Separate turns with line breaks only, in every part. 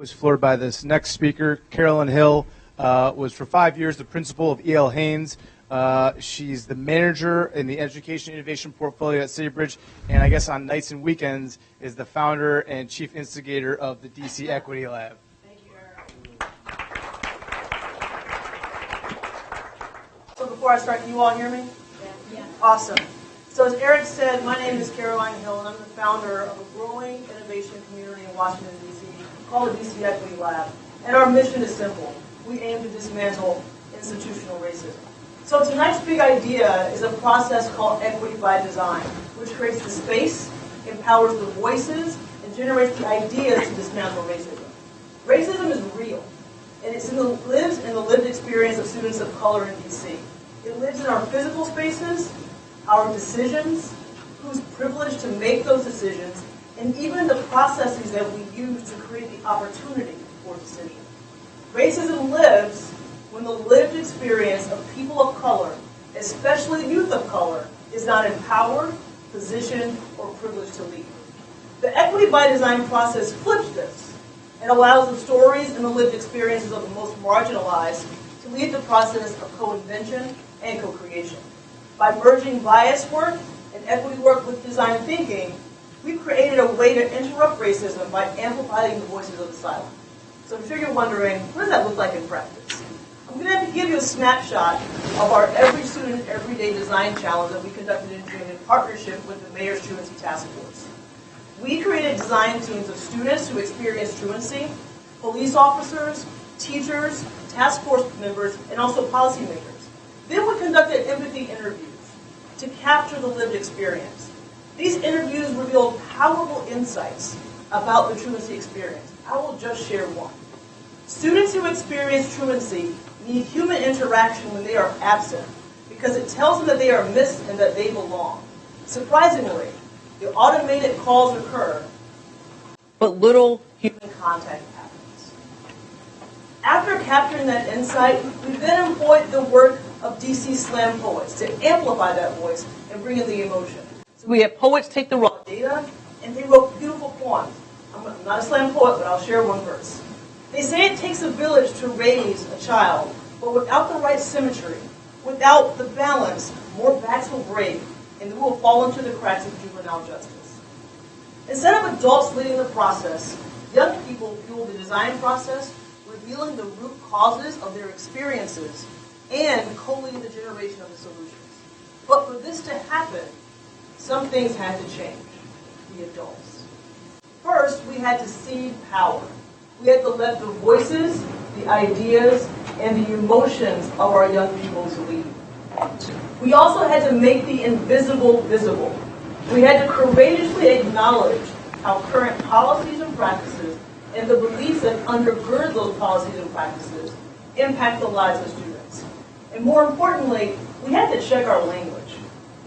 Was floored by this next speaker. Carolyn Hill was for 5 years the principal of E.L. Haynes. She's the manager in the education innovation portfolio at CityBridge, and I guess on nights and weekends is the founder and chief instigator of the DC Equity Lab.
Thank you, Eric. So before I start, can you all hear me? Yeah. Awesome. So as Eric said, my name is Caroline Hill, and I'm the founder of a growing innovation community in Washington, D.C. called the DC Equity Lab. And our mission is simple. We aim to dismantle institutional racism. So tonight's big idea is a process called Equity by Design, which creates the space, empowers the voices, and generates the ideas to dismantle racism. Racism is real, and it lives in the lived experience of students of color in DC. It lives in our physical spaces, our decisions, who's privileged to make those decisions, and even the processes that we use to create the opportunity for decision. Racism lives when the lived experience of people of color, especially youth of color, is not empowered, positioned, or privileged to lead. The Equity by Design process flips this and allows the stories and the lived experiences of the most marginalized to lead the process of co-invention and co-creation. By merging bias work and equity work with design thinking, we've created a way to interrupt racism by amplifying the voices of the silent. So I'm sure you're wondering, what does that look like in practice? I'm going to give you a snapshot of our Every Student, Everyday Design Challenge that we conducted in June in partnership with the Mayor's Truancy Task Force. We created design teams of students who experienced truancy, police officers, teachers, task force members, and also policymakers. Then we conducted empathy interviews to capture the lived experience. These interviews revealed powerful insights about the truancy experience. I will just share one. Students who experience truancy need human interaction when they are absent because it tells them that they are missed and that they belong. Surprisingly, the automated calls occur, but little human contact happens. After capturing that insight, we then employed the work of DC slam poets to amplify that voice and bring in the emotion. So we had poets take the raw data and they wrote beautiful poems. I'm not a slam poet, but I'll share one verse. They say it takes a village to raise a child, but without the right symmetry, without the balance, more backs will break and we will fall into the cracks of juvenile justice. Instead of adults leading the process, young people fuel the design process, revealing the root causes of their experiences and co-leading the generation of the solutions. But for this to happen, some things had to change, the adults. First, we had to cede power. We had to let the voices, the ideas, and the emotions of our young people to lead. We also had to make the invisible visible. We had to courageously acknowledge how current policies and practices and the beliefs that undergird those policies and practices impact the lives of students. And more importantly, we had to check our language.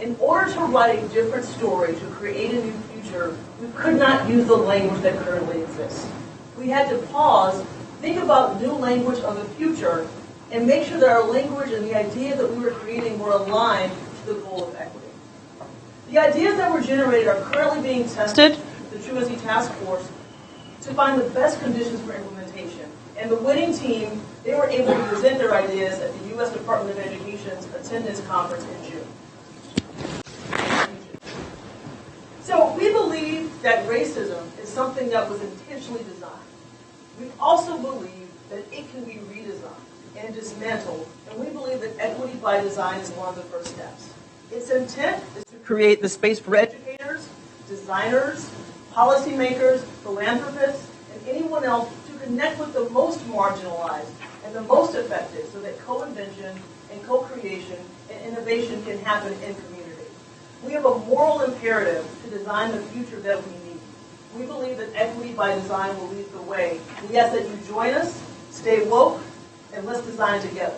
In order to write a different story, to create a new future, we could not use the language that currently exists. We had to pause, think about new language of the future, and make sure that our language and the ideas that we were creating were aligned to the goal of equity. The ideas that were generated are currently being tested with the Truancy Task Force to find the best conditions for implementation. And the winning team, they were able to present their ideas at the U.S. Department of Education's attendance conference in June. So we believe that racism is something that was intentionally designed. We also believe that it can be redesigned and dismantled, and we believe that equity by design is one of the first steps. Its intent is to create the space for educators, designers, policymakers, philanthropists, and anyone else to connect with the most marginalized and the most affected so that co-invention and co-creation and innovation can happen in community. We have a moral imperative to design the future that we need. We believe that equity by design will lead the way. We ask that you join us, stay woke, and let's design together.